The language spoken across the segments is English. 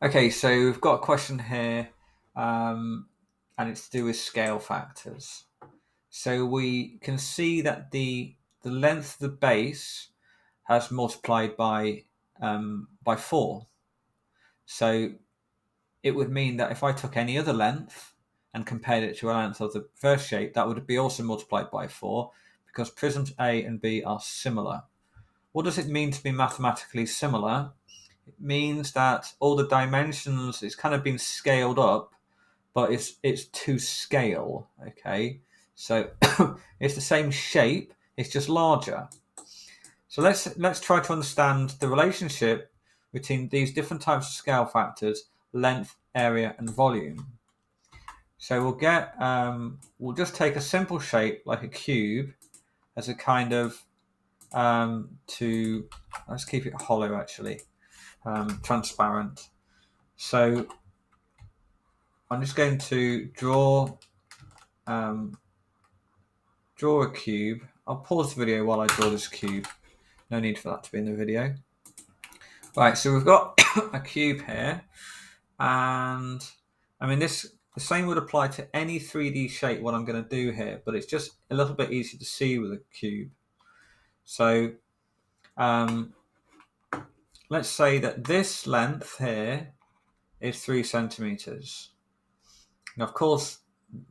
Okay, so we've got a question here, and it's to do with scale factors. So we can see that the length of the base has multiplied by 4. So it would mean that if I took any other length and compared it to a length of the first shape, that would be also multiplied by 4 because prisms A and B are similar. What does it mean to be mathematically similar? It means that all the dimensions, it's kind of been scaled up, but it's to scale. Okay, so it's the same shape, it's just larger. So let's try to understand the relationship between these different types of scale factors: length, area, and volume. So we'll just take a simple shape like a cube as a kind of to let's keep it hollow actually, transparent. So I'm just going to draw a cube. I'll pause the video while I draw this cube. No need for that to be in the video. Right, so we've got a cube here, and I mean the same would apply to any 3D shape. What I'm going to do here, but it's just a little bit easier to see with a cube. So let's say that this length here is 3 centimeters. Now, of course,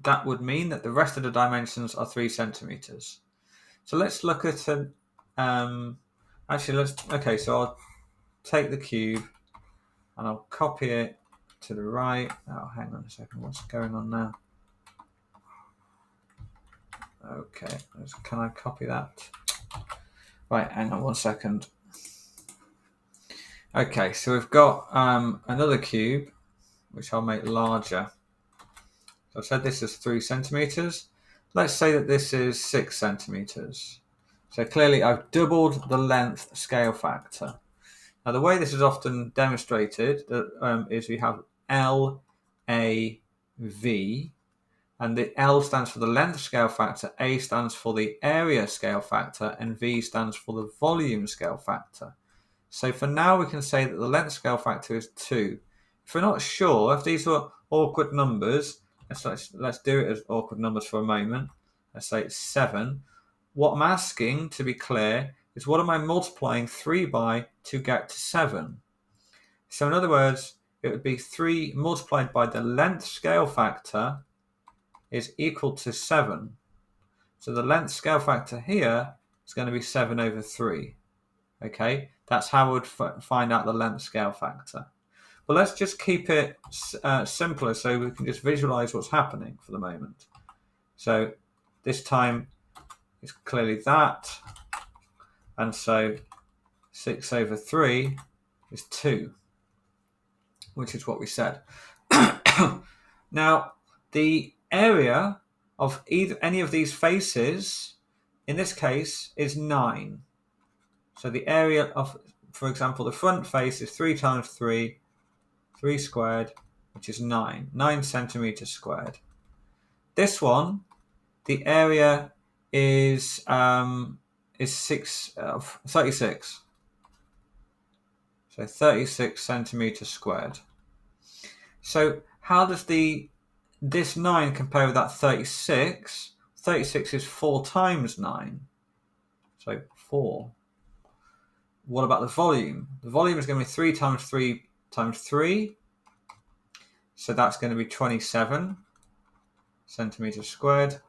that would mean that the rest of the dimensions are 3 centimeters. So let's look at an. Okay, so I'll take the cube and I'll copy it to the right. Oh, hang on a second. What's going on now? Okay, can I copy that? Right, hang on 1 second. Okay, so we've got another cube, which I'll make larger. So I said this is 3 centimeters. Let's say that this is 6 centimeters. So clearly I've doubled the length scale factor. Now the way this is often demonstrated is we have L, A, V, and the L stands for the length scale factor, A stands for the area scale factor, and V stands for the volume scale factor. So for now we can say that the length scale factor is 2. If we're not sure, if these were awkward numbers, let's do it as awkward numbers for a moment. Let's say it's 7. What I'm asking, to be clear, is what am I multiplying 3 by to get to 7? So in other words, it would be 3 multiplied by the length scale factor is equal to 7. So the length scale factor here is going to be 7 over 3. Okay, that's how we'd find out the length scale factor. But let's just keep it simpler so we can just visualize what's happening for the moment. So this time it's clearly that, and so 6 over 3 is 2, which is what we said. Now, the area of any of these faces, in this case, is 9. So the area of, for example, the front face is 3 times 3, 3 squared, which is 9 centimeters squared. This one, the area is 36. So 36 centimeters squared. So how does this 9 compare with that 36? 36 is 4 times 9. So 4. What about the volume? The volume is going to be 3 times 3 times 3. So that's going to be 27 centimeters squared.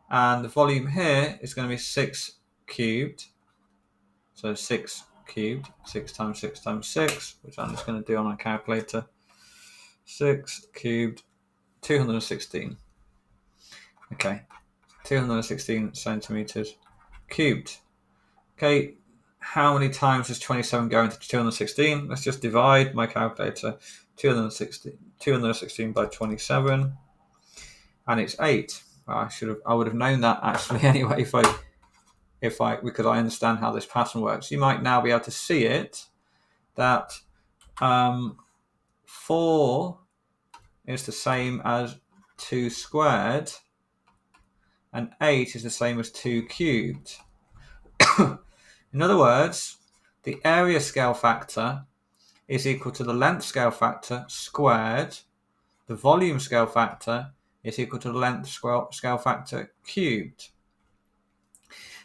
And the volume here is going to be 6 cubed. So 6 cubed, 6 times 6 times 6, which I'm just going to do on a calculator. 6 cubed, 216. Okay, 216 centimeters cubed. Okay, how many times does 27 go into 216? Let's just divide my calculator. 216 by 27, and it's 8. I would have known that actually anyway because I understand how this pattern works. You might now be able to see it that 4 is the same as 2 squared, and 8 is the same as 2 cubed. In other words, the area scale factor is equal to the length scale factor squared. The volume scale factor is equal to the length scale factor cubed.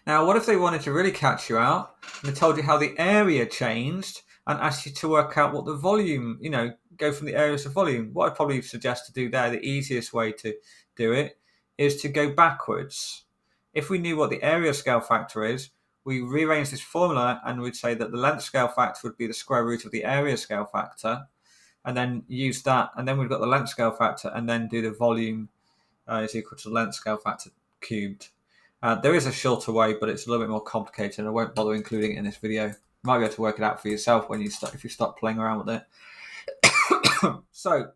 Now, what if they wanted to really catch you out and they told you how the area changed and asked you to work out what the volume, go from the area to volume? What I'd probably suggest to do there, the easiest way to do it, is to go backwards. If we knew what the area scale factor is, we rearrange this formula and we'd say that the length scale factor would be the square root of the area scale factor, and then use that, and then we've got the length scale factor, and then do the volume is equal to the length scale factor cubed. There is a shorter way, but it's a little bit more complicated, and I won't bother including it in this video. You might be able to work it out for yourself if you start playing around with it. So,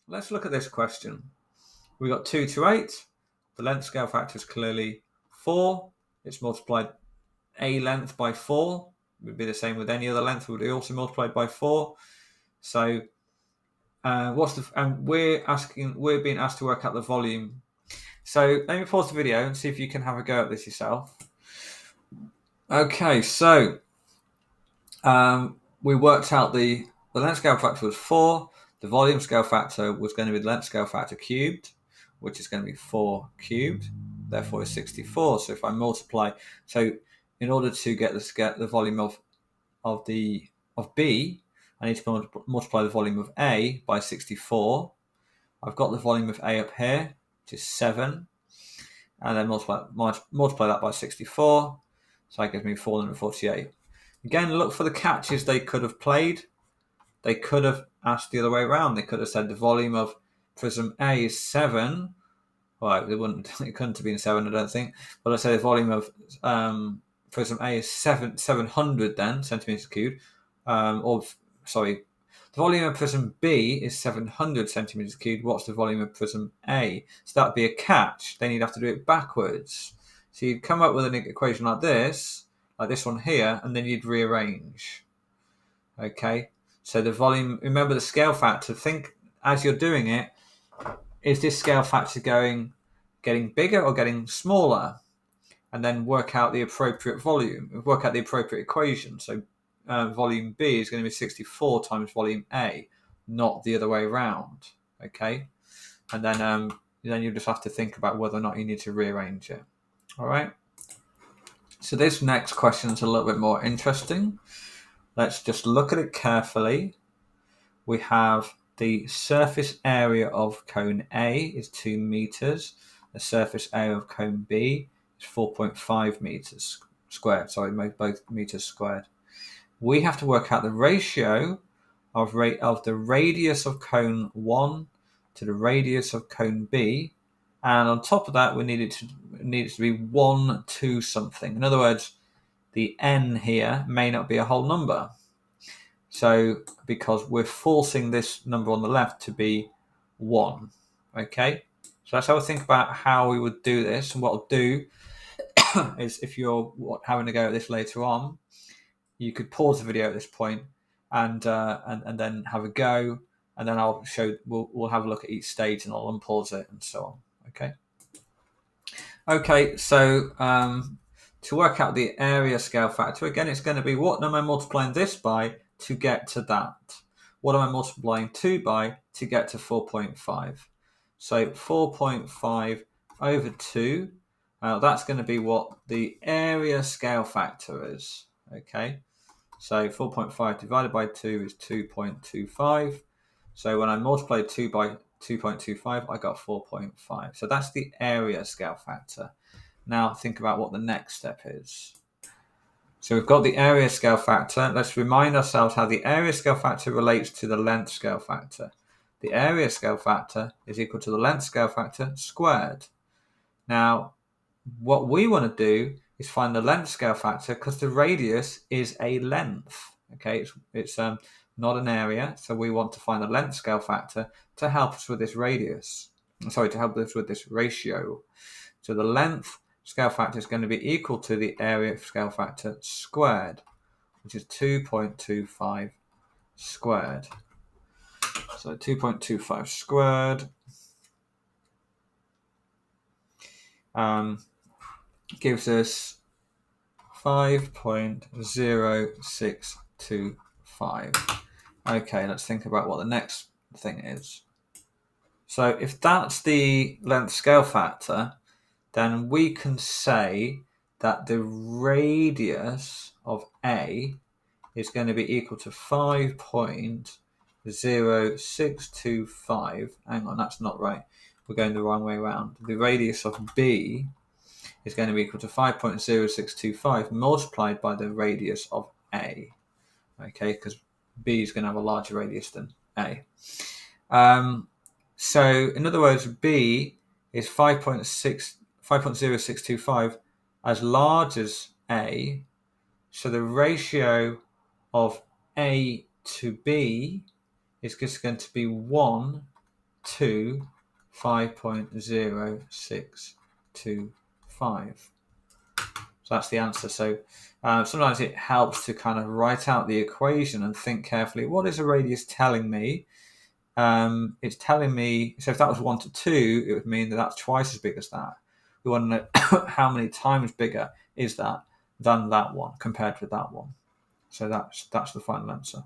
let's look at this question. We got 2 to 8. The length scale factor is clearly 4. It's multiplied a length by 4. It would be the same with any other length. It would be also multiplied by 4. So, we're being asked to work out the volume. So let me pause the video and see if you can have a go at this yourself. Okay, so we worked out the length scale factor was 4. The volume scale factor was going to be the length scale factor cubed, which is going to be 4 cubed. Therefore, it's 64. So if I multiply, in order to get the volume of B, I need to multiply the volume of A by 64. I've got the volume of A up here, which is 7, and then multiply that by 64, so that gives me 448. Again, look for the catches they could have played. They could have asked the other way around. They could have said the volume of prism A is 7. Well, it couldn't have been 7, I don't think. But let's say the volume of prism A is 700 then, centimeters cubed. The volume of prism B is 700 centimeters cubed. What's the volume of prism A? So that would be a catch. Then you'd have to do it backwards. So you'd come up with an equation like this one here, and then you'd rearrange. Okay, so the volume, remember the scale factor, think as you're doing it, is this scale factor getting bigger or getting smaller? And then work out the appropriate volume, work out the appropriate equation. So volume B is going to be 64 times volume A, not the other way around. Okay, and then you just have to think about whether or not you need to rearrange it. All right. So this next question is a little bit more interesting. Let's just look at it carefully. We have the surface area of cone A is 2 meters. The surface area of cone B is 4.5 meters squared. Sorry, both meters squared. We have to work out the ratio of the radius of cone 1 to the radius of cone B, and on top of that, we need it to be 1 to something. In other words, the n here may not be a whole number. So, because we're forcing this number on the left to be 1. Okay, so that's how we think about how we would do this. And what I'll do is, if you're having a go at this later on, you could pause the video at this point and then have a go, and then I'll show. We'll have a look at each stage, and I'll unpause it and so on. Okay. So to work out the area scale factor, again, it's going to be what am I multiplying this by to get to that? What am I multiplying 2 by to get to 4.5? So 4.5 over 2. That's going to be what the area scale factor is. Okay. So 4.5 divided by 2 is 2.25. So when I multiply 2 by 2.25, I got 4.5. So that's the area scale factor. Now think about what the next step is. So we've got the area scale factor. Let's remind ourselves how the area scale factor relates to the length scale factor. The area scale factor is equal to the length scale factor squared. Now, what we want to do is find the length scale factor because the radius is a length. Okay, it's not an area, so we want to find the length scale factor to help us with this to help us with this ratio. So the length scale factor is going to be equal to the area scale factor squared, which is 2.25 squared. So 2.25 squared gives us 5.0625 0.5. Okay, let's think about what the next thing is. So if that's the length scale factor, then we can say that the radius of A is going to be equal to 5.0625. Hang on, that's not right. We're going the wrong way around. The radius of B is going to be equal to 5.0625 multiplied by the radius of A. Okay, because B is going to have a larger radius than A. So in other words, B is 5.0625 as large as A. So the ratio of A to B is just going to be 1 to 5.0625. So that's the answer. So sometimes it helps to kind of write out the equation and think carefully, what is a radius telling me? It's telling me, so if that was 1 to 2, it would mean that that's twice as big as that. We want to know how many times bigger is that than that one compared with that one. So that's the final answer.